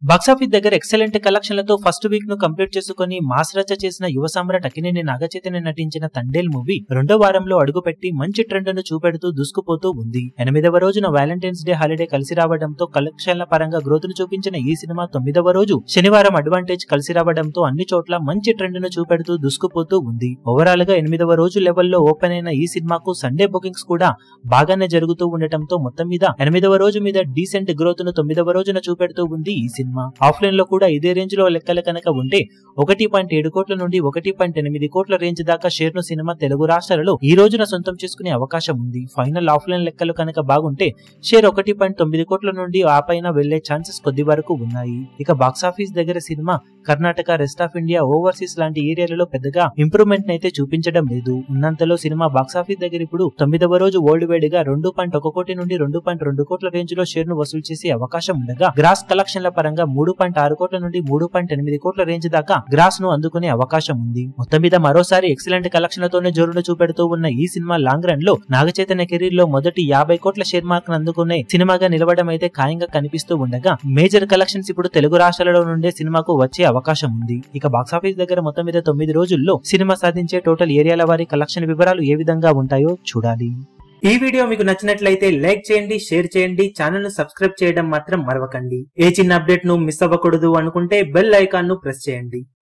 Box office దగ్గర excellent కలెక్షన్లతో first week ను complete చేసుకుని మాస్ రచ్చ చేసిన యువ సామ్రాట్ అక్కినేని నాగచైతన్య నటించిన తండేల్ మూవీ రెండో వారంలో అడుగుపెట్టి మంచి ట్రెండ్ ను చూపెడుతూ దూసుకుపోతూ ఉంది. 8వ రోజున వ్యాలంటైన్స్ డే హాలిడే కలిసి రావడంతో కలెక్షన్ల పరంగా గ్రోత్ ను చూపించిన ఈ సినిమా 9వ రోజు శనివారం అడ్వాంటేజ్ కలిసి రావడంతో అన్ని చోట్ల మంచి ట్రెండ్ ను చూపెడుతూ దూసుకుపోతూ ఉంది. ఓవరాల్ గా 8వ రోజు లెవెల్లో ఓపెన్ అయిన ఈ సినిమాకు సండే బుకింగ్స్ కూడా బాగానే జరుగుతూ ఉండటంతో మొత్తం మీద 8వ రోజు మీద డీసెంట్ గ్రోత్ ను 9వ రోజున చూపెడుతూ ఉంది ఈ సినిమా. ఆఫ్లైన్ లో కూడా ఇదే రేంజ్ లో లెక్కలు కనుక ఉంటే 1.7 కోట్ల నుండి 1.8 కోట్ల రేంజ్ దాకా షేర్ ను సినిమా తెలుగు రాష్ట్రాలలో ఈ రోజున సొంతం చేసుకునే అవకాశం ఉంది. ఫైనల్ ఆఫ్లైన్ లెక్కలు కనుక బాగుంటే షేర్ 1.9 కోట్ల నుండి ఆ పైన వెళ్లే ఛాన్సెస్ కొద్ది వరకు ఉన్నాయి. ఇక బాక్సాఫీస్ దగ్గర cinema Karnataka, rest of India, overseas లాంటి ఏరియాలలో పెద్దగా ఇంప్రూవ్మెంట్ అయితే చూపించడం లేదు. ఉన్నంతలో సినిమా బాక్సాఫీస్ దగ్గర ఇప్పుడు 9వ రోజు వరల్డ్ వైడ్ గా 2.1 కోటి నుండి 2.2 కోట్ల రేంజ్ లో షేర్ ను వసూలు చేసే అవకాశం ఉండగా గ్రాస్ కలెక్షన్ల పరంగా 3.6 కోట్ల నుండి 3.8 కోట్ల రేంజ్ దాకా గ్రాస్ ను అందుకునే అవకాశం ఉంది. మొత్తం మీద మరోసారి ఎక్సలెంట్ కలెక్షన్లతోనే జోరును చూపెడుతూ ఉన్న ఈ సినిమా లాంగ్ రన్ లో నాగచైతన్య కెరీర్ లో మొదటి 50 కోట్ల షేర్ మార్క్ ను అందుకునే సినిమాగా నిలవడం అయితే ఖాయంగా కనిపిస్తూ ఉండగా మేజర్ కలెక్షన్స్ ఇప్పుడు తెలుగు రాష్ట్రాలలో నుండే సినిమాకు వచ్చే అవకాశం ఉంది. ఇక బాక్సాఫీస్ దగ్గర మొత్తం మీద 9 రోజుల్లో సినిమా సాధించే టోటల్ ఏరియాల వారి కలెక్షన్ వివరాలు ఏ విధంగా ఉంటాయో చూడాలి. ఈ వీడియో మీకు నచ్చినట్లయితే లైక్ చేయండి, షేర్ చేయండి, ఛానల్ ను సబ్స్క్రైబ్ చేయడం మాత్రం మరవకండి. ఏ చిన్న అప్డేట్ ను మిస్ అవ్వకూడదు అనుకుంటే బెల్ ఐకాన్ ను ప్రెస్ చేయండి.